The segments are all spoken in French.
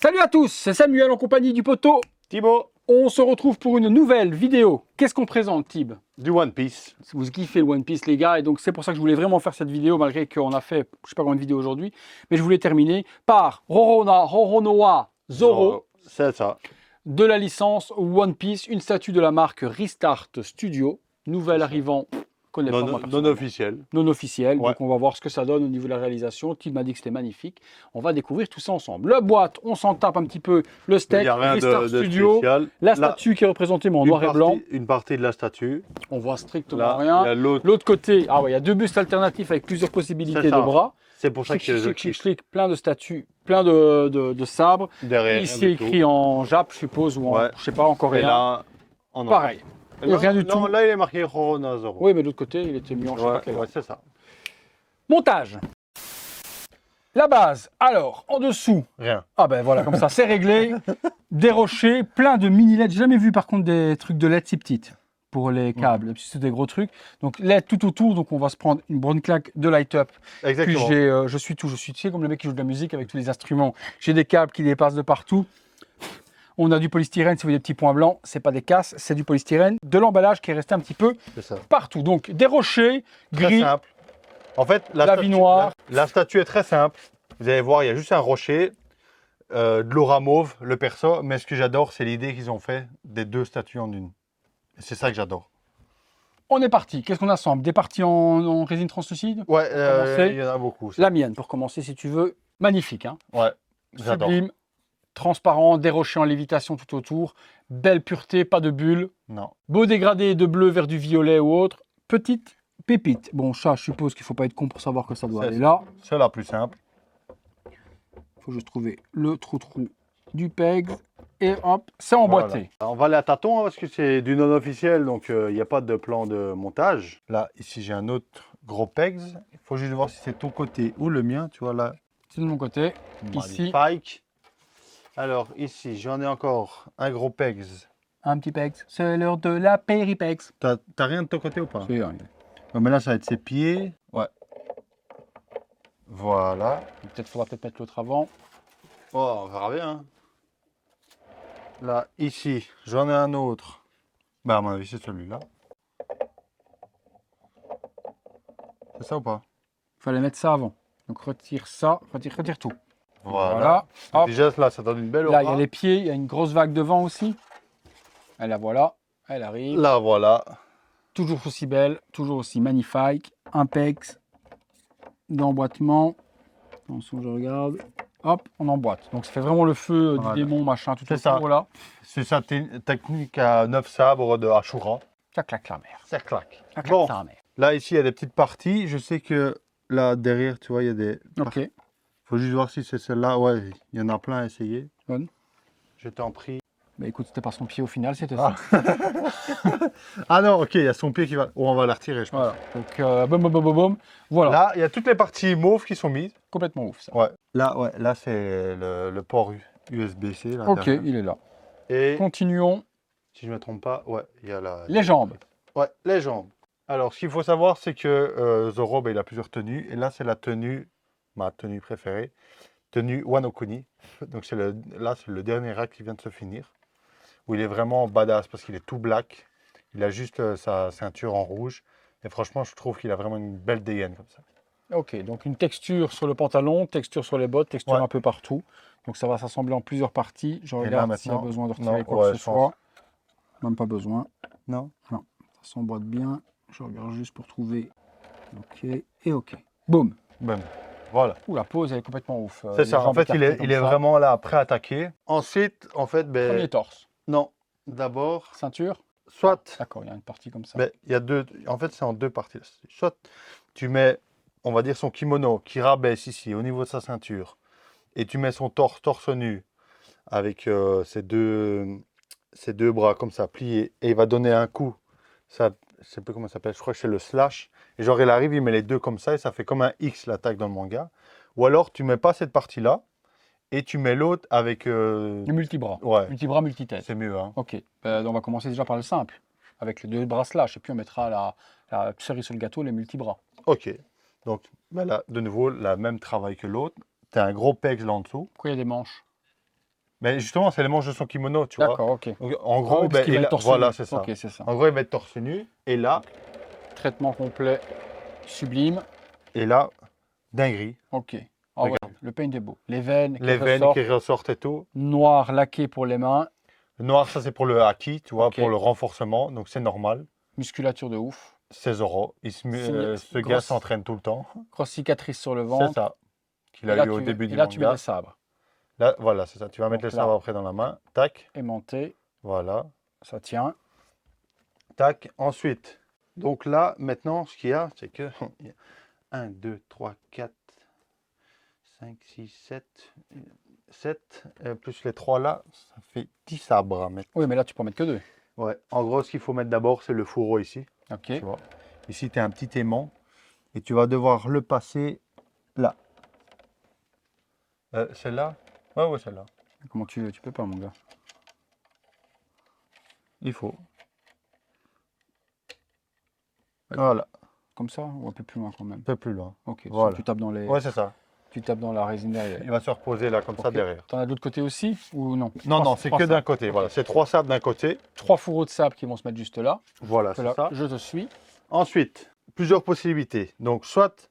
Salut à tous, c'est Samuel en compagnie du poteau Thibaut, On se retrouve pour une nouvelle vidéo. Qu'est-ce qu'on présente, Thib? du One Piece. Vous kiffez le One Piece, les gars, et donc c'est pour ça que je voulais vraiment faire cette vidéo, malgré qu'on a fait, je sais pas combien de vidéos aujourd'hui, mais je voulais terminer par Roronoa Zoro C'est ça. de la licence One Piece, une statue de la marque Restart Studio, nouvelle arrivant, connais pas moi Non personnellement. officiel. Non officiel, Ouais. donc on va voir ce que ça donne au niveau de la réalisation. Tim m'a dit que c'était magnifique. On va découvrir tout ça ensemble. La boîte, on s'en tape un petit peu. Le Il steak, n'y a rien Restart de Studio, spécial. la Là, statue qui est représentée mais en noir et blanc. Une partie de la statue. On voit strictement Là, rien. il y a l'autre. L'autre côté, ah ouais, il y a deux bustes alternatifs avec plusieurs possibilités C'est ça. de bras. C'est pour ça que je Chic, kiffe. chic, plein de statues, plein de sabres. Derrière. Ici écrit en Jap, je suppose, ou en, Ouais. je sais pas, en Et coréen. là, en or. Pareil. Et Et rien du non, tout. là, il est marqué Roronoa Zoro. Oui, mais de l'autre côté, il était mis en je sais pas quel Ouais, c'est ça. Montage. La base. Alors, en dessous. Rien. Ah ben voilà, comme ça, c'est réglé. Des rochers, plein de mini LED. J'ai jamais vu par contre des trucs de LED si petites pour les câbles. C'est des gros trucs. Donc LED tout autour. Donc on va se prendre une bonne claque de light-up. Puis Exactement. je suis tu sais, comme le mec qui joue de la musique avec tous les instruments. J'ai des câbles qui dépassent de partout. On a du polystyrène, si vous voyez des petits points blancs, c'est pas des casses, c'est du polystyrène. De l'emballage qui est resté un petit peu C'est ça. partout. Donc des rochers, Très gris, simple. En fait, La vie noire. La statue est très simple. Vous allez voir, il y a juste un rocher, de l'aura mauve, le perso. Mais ce que j'adore, c'est l'idée qu'ils ont fait des deux statues en une. Et c'est ça que j'adore. On est parti. Qu'est-ce qu'on assemble? Des parties en résine translucide? Ouais, commencer. il y en a beaucoup. La mienne, pour commencer, si tu veux. Magnifique, hein? Ouais, j'adore. Sublime, transparent, des rochers en lévitation tout autour. Belle pureté, pas de bulles. Non. Beau dégradé de bleu vers du violet ou autre. Petite pépite. Bon, ça, je suppose qu'il ne faut pas être con pour savoir que ça doit C'est aller ça. là. C'est la plus simple. Il faut juste trouver le trou du PEG. Et hop, c'est emboîté. Voilà. On va aller à tâtons hein, parce que c'est du non officiel, donc il n'y a pas de plan de montage. Là, ici, j'ai un autre gros pegs. Il faut juste voir si c'est ton côté ou le mien. Tu vois là, C'est de mon côté. Ici, magnifique. Alors ici, j'en ai encore un gros pegs. un petit PEG. C'est l'heure de la péripex. T'as rien de ton côté ou pas? C'est rien. Ouais, mais là, ça va être ses pieds. Ouais. Voilà. Faudra peut-être mettre l'autre avant. Oh, on verra bien. Là, ici, j'en ai un autre. Bah, à mon avis, c'est celui-là. C'est ça ou pas? Il fallait mettre ça avant. Donc retire ça, retire tout. Voilà. Hop. Déjà, là, ça donne une belle Là, il y aura. a les pieds, il y a une grosse vague de vent aussi. Et la voilà, elle arrive. Là, voilà. Toujours aussi belle, toujours aussi magnifique. Un pex d'emboîtement. Attention, je regarde. Hop, on emboîte. Donc ça fait vraiment le feu Voilà. du démon, machin, tout C'est autour. ça. Voilà. C'est sa technique à 9 sabres de Ashura. Ça claque la mer. Ça claque. Ça claque Bon, la mer. là, ici, il y a des petites parties. Je sais que là, derrière, tu vois, il y a des... Ok. Faut juste voir si c'est celle-là. Ouais, il y en a plein à essayer. Bonne. Je t'en prie. Bah écoute, c'était pas son pied au final, c'était Ah. ça. Ah non, ok, il y a son pied qui va... Oh, on va la retirer, je pense. Voilà. Donc, boum, boum, boum, boum, boum. Voilà. Là, il y a toutes les parties mauves qui sont mises. Complètement ouf, ça. Ouais. Là, c'est le port USB-C. Là, Ok, derrière. il est là. Et Continuons. si je ne me trompe pas, ouais, il y a la... Les jambes. Ouais, les jambes. Alors, ce qu'il faut savoir, c'est que Zoro, il a plusieurs tenues. Et là, c'est la tenue, ma tenue préférée, tenue Wano Kuni. Donc, là, c'est le dernier acte qui vient de se finir. Où il est vraiment badass parce qu'il est tout black. Il a juste sa ceinture en rouge. Et franchement, je trouve qu'il a vraiment une belle dégaine comme ça. Ok, donc une texture sur le pantalon, texture sur les bottes, texture Ouais. un peu partout. Donc ça va s'assembler en plusieurs parties. Je là, regarde s'il y a maintenant- besoin de retirer Non, quoi ouais, que ce je pense. soit. Même pas besoin. Non? Ça s'emboîte bien. Je regarde juste pour trouver. Ok et ok. Boum. Bon, voilà. Ouh, la pose elle est complètement ouf. C'est Les ça. En jambes fait, il écartées est comme ça. vraiment là, prêt à attaquer. Ensuite, en fait, Premier torse. non. D'abord, Ceinture. soit... D'accord, il y a une partie comme ça. il y a deux... En fait, c'est en deux parties. Soit tu mets, on va dire, son kimono qui rabaisse ici, au niveau de sa ceinture. Et tu mets son torse nu, avec ses deux bras comme ça, pliés. Et il va donner un coup. Ça, je sais plus comment ça s'appelle. Je crois que c'est le slash. Et genre, il arrive, il met les deux comme ça. Et ça fait comme un X, l'attaque dans le manga. Ou alors, tu mets pas cette partie-là. Et tu mets l'autre avec... Le multibras. Ouais, Multibras, multitête. c'est mieux. Hein. Ok. On va commencer déjà par le simple. Avec les deux bras slash. Et puis on mettra la cerise sur le gâteau, les multibras. Ok. Donc, là, de nouveau, le même travail que l'autre. Tu as un gros pegs là en dessous. Pourquoi il y a des manches? Mais justement, c'est les manches de son kimono, tu vois. D'accord, ok. Donc, en Ah gros, oui, parce qu'il va et être là- torse voilà, nu. c'est ça. Ok, c'est ça. En gros, il va être torse nu. Traitement complet, sublime. Et là, dinguerie. Ok. Ah ouais, Regarde. le paint est beau. Les veines qui Les veines ressortent. qui ressortent et tout. Noir laqué pour les mains. Le noir, ça, c'est pour le haki, tu vois, Ok. pour le renforcement. Donc, c'est normal. Musculature de ouf. C'est Zoro. Ce gars Grosse, s'entraîne tout le temps. grosse cicatrice sur le C'est ventre. ça. Qu'il Et a là, eu au début et du là, tu mets manga. des sabres. Là, voilà, c'est ça. Tu vas mettre Donc les là. sabres après dans la main. Tac. Aimanté. Voilà. Ça tient. Tac. Ensuite. Donc là, maintenant, ce qu'il y a, c'est que 1, 2, 3, 4, 5, 6, 7, plus les 3 là, ça fait 10 sabres à mettre. Oui, mais là, tu peux en mettre que 2. Ouais. En gros, ce qu'il faut mettre d'abord, c'est le fourreau ici. Ok. Tu vois. Ici, tu as un petit aimant et tu vas devoir le passer là. Celle-là? Ouais, celle-là. Comment tu veux? Tu peux pas, mon gars. Il faut. Ouais. Voilà, Comme ça ou un peu plus loin quand même? un peu plus loin. Ok. Soit Voilà. tu tapes dans les. Ouais, c'est ça. Tu tapes dans la résine derrière. Il va se reposer là, comme ça, Ok. derrière. T'en as de l'autre côté aussi ou non? Non, c'est que d'un côté. Voilà, c'est 3 sabres d'un côté. 3 fourreaux de sable qui vont se mettre juste là. Voilà, c'est Là, ça. je te suis. Ensuite, plusieurs possibilités. Donc, soit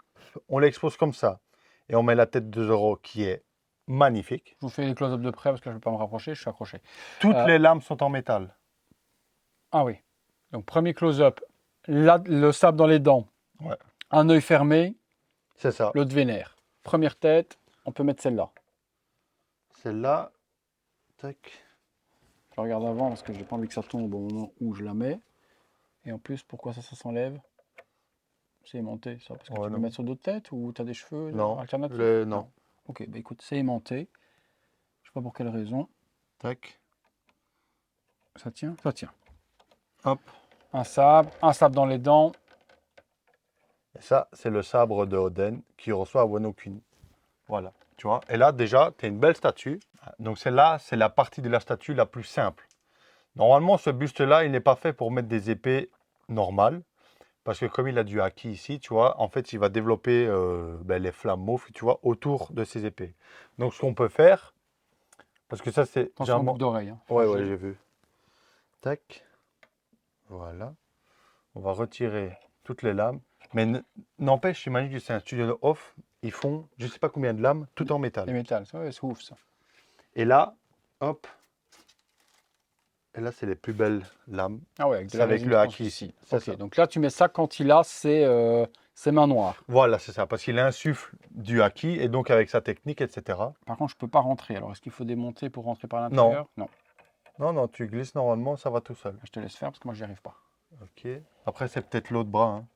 on l'expose comme ça et on met la tête de Zoro qui est magnifique. Je vous fais les close-up de près parce que là, je ne vais pas me rapprocher, je suis accroché. Toutes les lames sont en métal. Ah oui. Donc, premier close-up, le sable dans les dents. Ouais. Un œil fermé, C'est ça. l'autre vénère. Première tête, on peut mettre celle-là. Celle-là, tac. Je regarde avant parce que j'ai pas envie que ça tombe au moment où je la mets. Et en plus, pourquoi ça s'enlève? C'est aimanté, ça. Parce que tu veux non. le mettre sur d'autres têtes ou tu as des cheveux Non, alternatifs? non. Ok, bah écoute, c'est aimanté. Je sais pas pour quelle raison. Tac. Ça tient? Ça tient. Hop. Un sable dans les dents. Et ça, c'est le sabre de Oden qui reçoit à Wano Kuni. Voilà, tu vois. Et là, déjà, tu as une belle statue. Donc celle-là, c'est la partie de la statue la plus simple. Normalement, ce buste-là, il n'est pas fait pour mettre des épées normales. Parce que comme il a du haki ici, tu vois, en fait, il va développer les flammes mauves, tu vois, autour de ses épées. Donc ce qu'on peut faire, parce que ça, c'est... Attention aux boucles d'oreilles. Hein. Ouais, j'ai vu. Tac. Voilà. On va retirer toutes les lames. Mais n'empêche, j'imagine que c'est un studio de off. Ils font, je sais pas combien de lames, tout en métal. Les métals, c'est ouf ça. Et là, hop. Et là, c'est les plus belles lames. Ah ouais, avec, C'est avec le haki ici. C'est Ok, ça. donc là, tu mets ça quand il a ses mains noires. Voilà, c'est ça. Parce qu'il insuffle du haki et donc avec sa technique, etc. Par contre, je peux pas rentrer. Alors, est-ce qu'il faut démonter pour rentrer par l'intérieur? Non. Non, tu glisses normalement, ça va tout seul. Je te laisse faire parce que moi, j'y arrive pas. Ok. Après, c'est peut-être l'autre bras. Hein.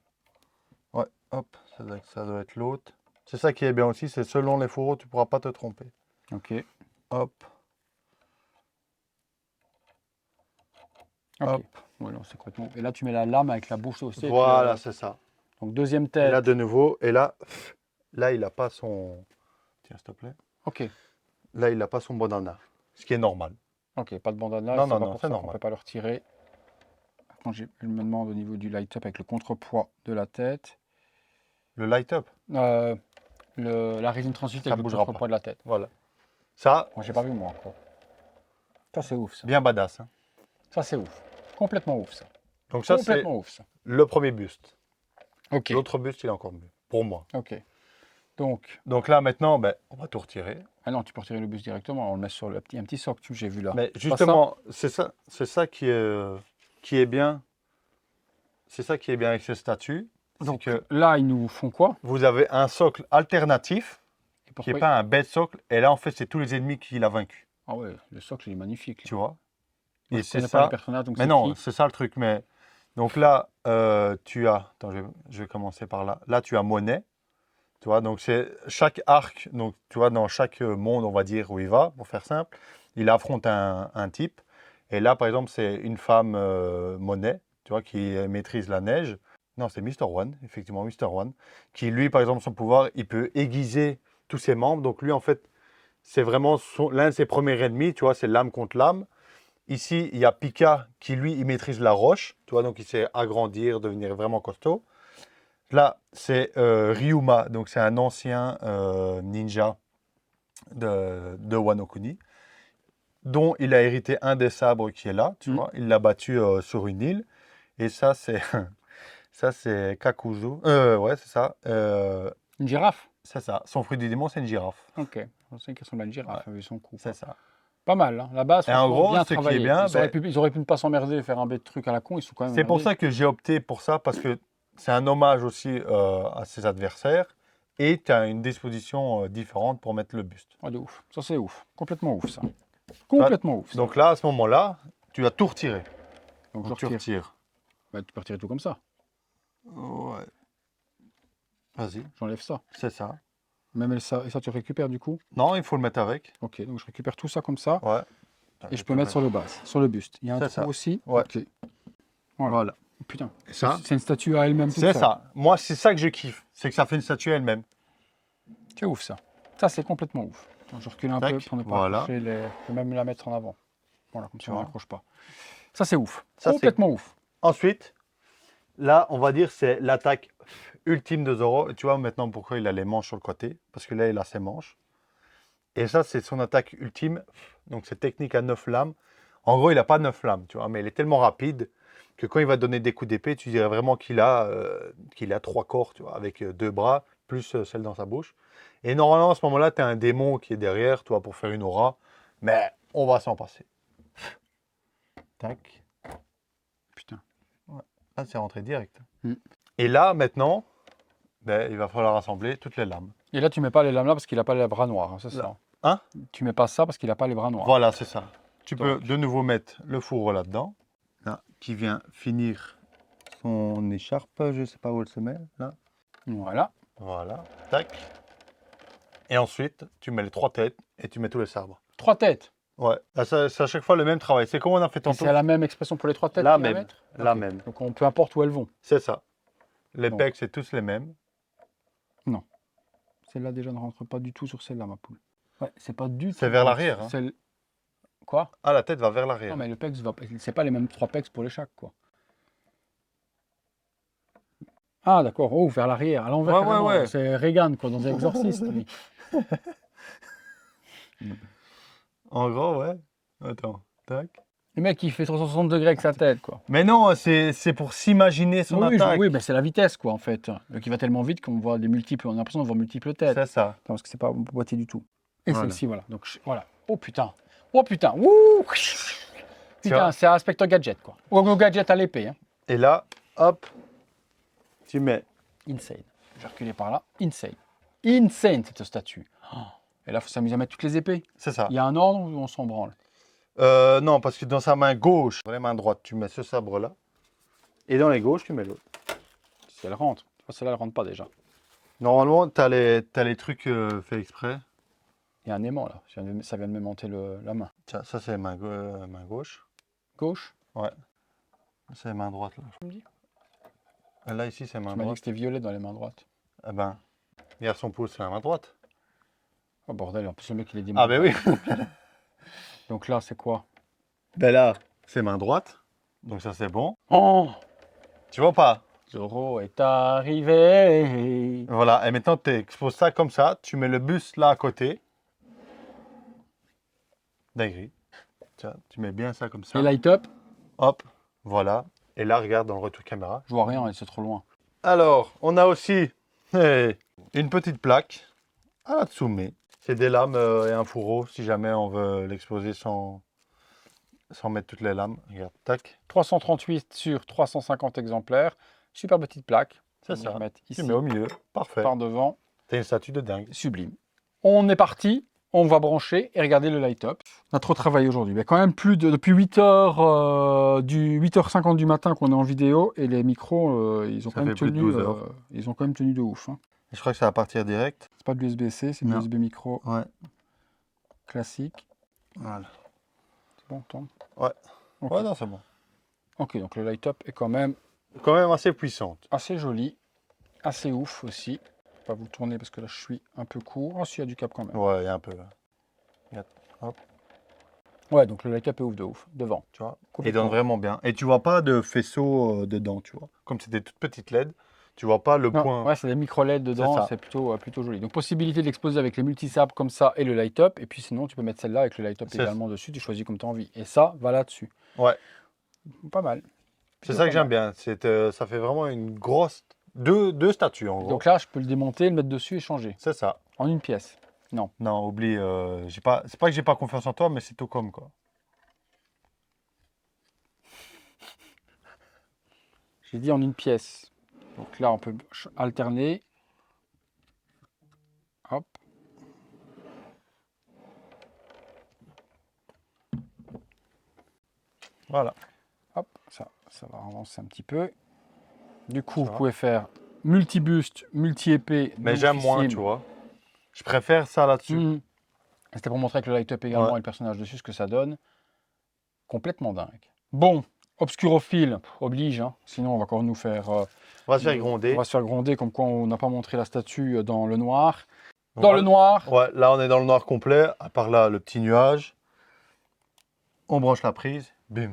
Ouais, hop, ça doit être l'autre. C'est ça qui est bien aussi, c'est selon les fourreaux, tu pourras pas te tromper. Ok. Hop. Ok. Hop. Ouais, non, c'est complètement... Et là, tu mets la lame avec la bouche aussi. Voilà, c'est ça. Donc, deuxième Et tête. là, de nouveau, et là, il n'a pas son... Tiens, s'il te plaît. Ok. Là, il n'a pas son bandana, ce qui est normal. Ok, pas de bandana. Non, c'est pas non, pour c'est ça qu'on normal. peut pas le retirer. Quand je me demande au niveau du light-up avec le contrepoids de la tête. Le light-up, La résine translucide Ça avec le bougera contrepoids de la tête. voilà. Ça, Moi, j'ai pas vu moi encore. Ça, c'est ouf, ça. bien badass. Hein. Ça, c'est ouf. Complètement ouf, ça. Donc ça, c'est Complètement ouf, ça. le premier buste. Ok. L'autre buste, il est encore mieux, pour moi. Ok. Donc, Donc là, maintenant, on va tout retirer. ah non, tu peux retirer le bus directement. On le met sur un petit socle, j'ai vu là. Mais Pas justement, c'est ça qui est bien. C'est ça qui est bien avec ce statut. Donc que là, ils nous font quoi? vous avez un socle alternatif Et qui pourquoi n'est pas un bête socle. Et là, en fait, c'est tous les ennemis qu'il a vaincus. Ah ouais, le socle, il est magnifique. Tu vois? Moi, Et je c'est connais pas les ça. personnages, donc Mais c'est non, qui? c'est ça le truc. Mais donc là, tu as. Attends, je vais commencer par là. Là, tu as Monet. Tu vois, donc c'est chaque arc. Donc, tu vois, dans chaque monde, on va dire où il va, pour faire simple, il affronte un type. Et là, par exemple, c'est une femme Monet, tu vois, qui maîtrise la neige. Non, c'est Mr. One, effectivement, Mr. One, qui lui, par exemple, son pouvoir, il peut aiguiser tous ses membres. Donc lui, en fait, c'est vraiment l'un de ses premiers ennemis, tu vois, c'est l'âme contre l'âme. Ici, il y a Pika qui, lui, il maîtrise la roche, tu vois, donc il sait agrandir, devenir vraiment costaud. Là, c'est Ryuma, donc c'est un ancien ninja de Wano Kuni. dont il a hérité un des sabres qui est là, tu Mm. vois. Il l'a battu sur une île. Et ça, c'est ça, c'est Kakuzu. Ouais, c'est ça. Une girafe. C'est ça. Son fruit du démon, c'est une girafe. Ok. Je sais qu'elle ressemble à une girafe, vu son cou. C'est ça. Pas mal, hein. La base, Et en franchement, gros, bien ce qui est travaillé. bien, Ils auraient pu ne pas s'emmerder et faire un bête truc à la con. Ils sont quand même. C'est pour ça que j'ai opté pour ça, parce que c'est un hommage aussi à ses adversaires. Et tu as une disposition différente pour mettre le buste. Ah, de ouf. Ça, c'est ouf. Complètement ouf, ça. Complètement ouf. Ça. Donc là, à ce moment-là, tu as tout retiré. Donc, je Donc tu retire. retires. Bah, tu peux retirer tout comme ça. Ouais. Vas-y, J'enlève ça. c'est ça. Même ça, et ça, tu récupères du coup. Non, il faut le mettre avec. Ok, donc je récupère tout ça comme ça. Ouais. Et je peux mettre sur le base, sur le buste. Il y a un C'est trou ça. aussi. Ouais. Ok. Voilà. Putain. Ça, C'est une statue à elle-même. toute c'est seule. ça. Moi, c'est ça que je kiffe. C'est que ça fait une statue elle-même. C'est ouf ça. Ça, c'est complètement ouf. Attends, je recule un Tac, peu pour ne pas voilà. accrocher les. Je peux même la mettre en avant. Voilà, comme ça, Tu on vois. n'accroche pas. Ça, c'est ouf. Ça, c'est- Complètement ouf. Ensuite, là, on va dire c'est l'attaque ultime de Zoro. Et tu vois maintenant pourquoi il a les manches sur le côté. Parce que là, il a ses manches. Et ça, c'est son attaque ultime. Donc, c'est technique à 9 lames. En gros, il n'a pas 9 lames, tu vois. Mais il est tellement rapide que quand il va donner des coups d'épée, tu dirais vraiment qu'il a 3 corps, tu vois, avec 2 bras, plus celle dans sa bouche. Et normalement, à ce moment-là, tu as un démon qui est derrière, toi, pour faire une aura. Mais on va s'en passer. Tac. Putain. Là, c'est rentré direct. Mm. Et là, maintenant, ben, il va falloir assembler toutes les lames. Et là, tu mets pas les lames là parce qu'il n'a pas les bras noirs. Hein, c'est ça. Là. Hein? Tu mets pas ça parce qu'il n'a pas les bras noirs. Voilà, c'est ça. Tu Donc. peux de nouveau mettre le fourreau là-dedans. Là, qui vient finir son écharpe. Je ne sais pas où elle se met. Là. Voilà. Voilà. Tac. Et ensuite, tu mets les 3 têtes et tu mets tous les sabres. 3 têtes. Ouais. Là, c'est à chaque fois le même travail. C'est comme on a fait Et tantôt. c'est la même expression pour les 3 têtes. La qu'il y a à même. mettre La Ok. même. Donc, peu importe où elles vont. C'est ça. Les Bon. pecs, c'est tous les mêmes. Celle-là, déjà, ne rentre pas du tout sur celle-là, ma poule. Ouais, c'est pas du tout. C'est vers l'arrière, hein. Celle... Quoi? Ah, la tête va vers l'arrière. Non, mais le pex va. C'est pas les mêmes 3 pex pour les chaque, quoi. Ah, d'accord. Oh, vers l'arrière, à l'envers. Ouais, carrément. ouais. C'est Reagan, quoi, dans The Exorcist. lui. En gros, ouais. Attends. Tac. Le mec, il fait 360 degrés avec sa tête, quoi. Mais non, c'est pour s'imaginer son Oui, attaque. oui, mais c'est la vitesse, quoi, en fait. Donc, il va tellement vite qu'on voit des multiples. On a l'impression de voir multiples têtes. C'est ça. Non, parce que c'est pas boîtier du tout. Et Voilà. celle-ci, voilà. Donc, voilà. Oh putain. Oh putain. Ouh. Putain, vois c'est Inspecteur Gadget, quoi. Ou un Gadget à l'épée, hein. Et là, hop, tu mets. Insane. Je vais reculer par là. Insane. Insane, cette statue. Oh. Et là, il faut s'amuser à mettre toutes les épées. C'est ça. Il y a un ordre où on s'en branle. Non, parce que dans sa main gauche, dans la main droite, tu mets ce sabre-là. Et dans les gauches, tu mets l'autre. Si elle rentre. Celle-là, elle rentre pas déjà. Normalement, tu as les trucs faits exprès. Il y a un aimant, là. Ça vient de m'aimanter la main. Tiens, ça, c'est main gauche. Gauche. Ouais. C'est main droite, là. Tu me dis Et là, ici, c'est main Tu m'as dit que droite. c'était violet dans les mains droites. Eh ben, regarde son pouce, c'est la main droite. Oh bordel, en plus le mec il est dit. Ah, ben oui. Donc là, c'est quoi? Ben là, c'est main droite. Donc ça, c'est bon. Oh, Tu vois pas? Zoro est arrivé. Voilà. Et maintenant, tu exposes ça comme ça. Tu mets le buste là à côté. Dinguerie. Tiens, tu mets bien ça comme ça. Et light up, Hop, voilà. Et là, regarde dans le retour caméra. je vois rien, c'est trop loin. Alors, on a aussi une petite plaque à la Tsume. C'est des lames et un fourreau si jamais on veut l'exposer sans mettre toutes les lames. Regarde, tac. 338 sur 350 exemplaires. Super petite plaque. C'est On va ça. remettre ici, Tu mets au milieu. Parfait. par devant. T'as une statue de dingue. Sublime. On est parti. On va brancher et regarder le light-up. On a trop travaillé aujourd'hui. Mais quand même depuis 8h, 8h50 du matin qu'on est en vidéo et les micros, ils ont Ça quand même fait plus de tenu. 12 heures. Ils ont quand même tenu de ouf. Hein. Je crois que ça va partir direct. C'est pas de l'USB-C, c'est de Non. l'USB micro Ouais. classique. Voilà. C'est bon, Tom. Ouais. Ok. Ouais, non, c'est bon. Ok, donc le light-up est quand même Quand même assez puissante. assez joli, assez ouf aussi. Je vais pas vous tourner parce que là je suis un peu court. Ah si, il y a du cap quand même. Ouais, il y a un peu. Ouais, donc le light-up est ouf de ouf, devant. Tu vois. Il Complètement. donne vraiment bien. Et tu vois pas de faisceau dedans, tu vois. Comme c'est des toutes petites LED, Tu vois pas le Non, point. ouais, c'est des micro-LED dedans, ça. c'est plutôt joli. Donc possibilité de l'exposer avec les multisabres comme ça et le light-up. Et puis sinon, tu peux mettre celle-là avec le light-up C'est également dessus. Tu choisis comme tu as envie. Et ça va là-dessus. Ouais, Pas mal. c'est Plutôt ça pas que j'aime mal. bien. Ça fait vraiment une grosse... Deux statues, en gros. Donc là, je peux le démonter, le mettre dessus et changer. C'est ça. En une pièce. Non. Non, oublie, c'est pas que j'ai pas confiance en toi, mais c'est tout comme, quoi. J'ai dit en une pièce. Donc là, on peut alterner. Hop. Voilà. Hop. Ça va avancer un petit peu. Du coup, Ça vous va. pouvez faire multi-buste, multi-épée. Mais j'aime moins, tu vois. Je préfère ça là-dessus. Mhm. C'était pour montrer avec le light-up également Ouais. et le personnage dessus ce que ça donne. Complètement dingue. Bon, obscurophile, oblige, hein. Sinon on va encore nous faire... On va se faire gronder. On va se faire gronder comme quoi on n'a pas montré la statue dans le noir. Donc, Dans le noir, Ouais, là, on est dans le noir complet. À part là, le petit nuage. On branche la prise. Bim.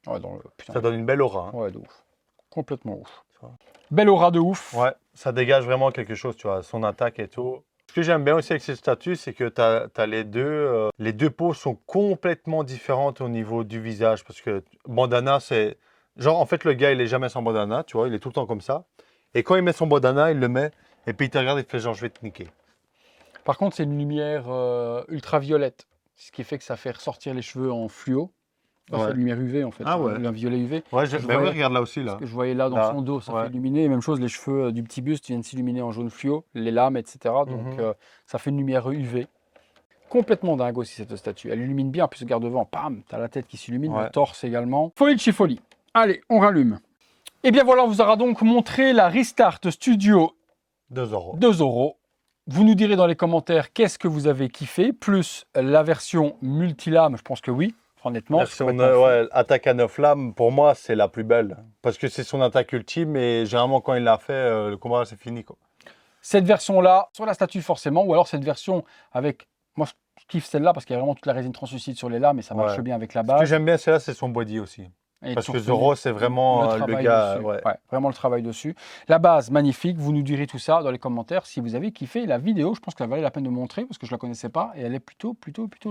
ouais, putain, Ça donne une belle aura, hein. ouais, de ouf. Complètement ouf. Tu vois. Belle aura de ouf. Ouais, ça dégage vraiment quelque chose, tu vois, son attaque et tout. Ce que j'aime bien aussi avec cette statue, c'est que tu as les deux peaux sont complètement différentes au niveau du visage. Parce que bandana, c'est... Genre, en fait, le gars, il est jamais sans bandana, tu vois, il est tout le temps comme ça. Et quand il met son bandana, il le met, et puis il te regarde et il fait genre, je vais te niquer. Par contre, c'est une lumière ultraviolette, ce qui fait que ça fait ressortir les cheveux en fluo. Ouais. C'est une lumière UV en fait, Ah ouais. un violet UV. Ouais, Je ben oui, voyais- regarde là aussi, là. Ce que je voyais là dans Là, son dos, ça ouais. fait illuminer. Et même chose, les cheveux du petit buste viennent s'illuminer en jaune fluo, les lames, etc. Donc ça fait une lumière UV. Complètement dingue aussi cette statue. Elle illumine bien, puis ce garde-vent, pam, t'as la tête qui s'illumine, Ouais. le torse également. Folie de chez folie. Allez, on rallume. Et bien voilà, on vous aura donc montré la Restart Studio 2 euros. 2 euros. Vous nous direz dans les commentaires qu'est-ce que vous avez kiffé, plus la version multilame, je pense que oui, honnêtement. Version, c'est complètement fou. ouais, attaque à 9 lames, pour moi, c'est la plus belle. Parce que c'est son attaque ultime, et généralement, quand il l'a fait, le combat, c'est fini, quoi. Cette version-là, sur la statue forcément, ou alors cette version avec... Moi, je kiffe celle-là parce qu'il y a vraiment toute la résine translucide sur les lames et ça marche Ouais. bien avec la Ce que base. j'aime bien, c'est là, c'est son body aussi. Et Parce que surtout, Zoro, c'est vraiment le travail gars. dessus. Ouais. Ouais, vraiment le travail dessus. La base, magnifique. Vous nous direz tout ça dans les commentaires si vous avez kiffé la vidéo. Je pense qu'elle valait la peine de montrer parce que je ne la connaissais pas et elle est plutôt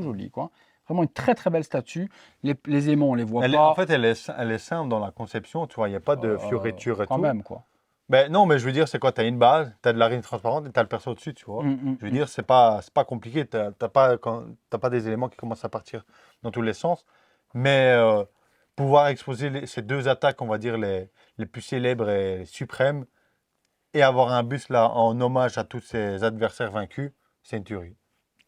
jolie, quoi. Vraiment une très très belle statue. Les aimants, on les voit pas. En fait, elle est simple dans la conception, tu vois, il n'y a pas de fioriture et quand tout. même, quoi. Ben, non, mais je veux dire, c'est quoi? Tu as une base, tu as de la résine transparente et tu as le perso au-dessus, tu vois. Je veux dire, c'est pas compliqué. T'as pas des éléments qui commencent à partir dans tous les sens. Mais pouvoir exposer ces deux attaques, on va dire, les plus célèbres et les suprêmes, et avoir un buste là en hommage à tous ses adversaires vaincus, c'est une tuerie.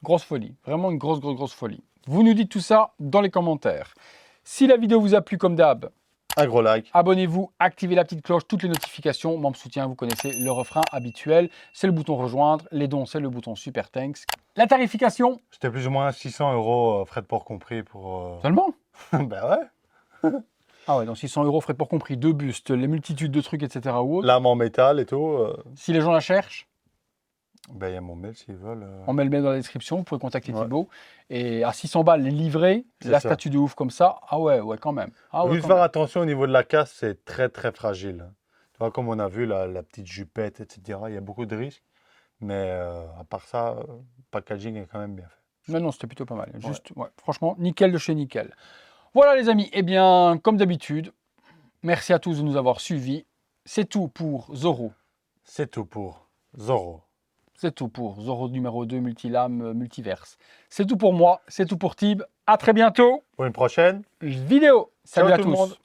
Grosse folie. Vraiment une grosse folie. Vous nous dites tout ça dans les commentaires. Si la vidéo vous a plu comme d'hab, Un gros like. abonnez-vous, activez la petite cloche, toutes les notifications. Membre soutien, vous connaissez le refrain habituel. C'est le bouton rejoindre. Les dons, c'est le bouton super thanks. La tarification. C'était plus ou moins 600 €, frais de port compris pour. Seulement. Ben ouais. Ah ouais, donc 600 € frais de port compris, 2 bustes, les multitudes de trucs, etc. ou autre. Lame en métal et tout. Si les gens la cherchent, Ben il y a mon mail s'ils veulent. on met le mail dans la description. Vous pouvez contacter Ouais. Thibaut. Et à 600 balles, les livrés, C'est la ça. statue de ouf comme ça. Ah ouais, quand même. Ah ouais, Juste quand faire même. attention au niveau de la casse, c'est très très fragile. Tu vois, comme on a vu, la petite jupette, etc. Il y a beaucoup de risques. Mais à part ça, le packaging est quand même bien fait. Non, non, c'était plutôt pas mal. Juste, ouais, franchement, nickel de chez nickel. Voilà les amis, eh bien, comme d'habitude, merci à tous de nous avoir suivis. C'est tout pour Zoro. C'est tout pour Zoro. C'est tout pour Zoro numéro 2, multilame, multiverse. C'est tout pour moi, c'est tout pour Tib. À très bientôt. Pour une prochaine. Vidéo. Salut Ciao à tout le tous. monde.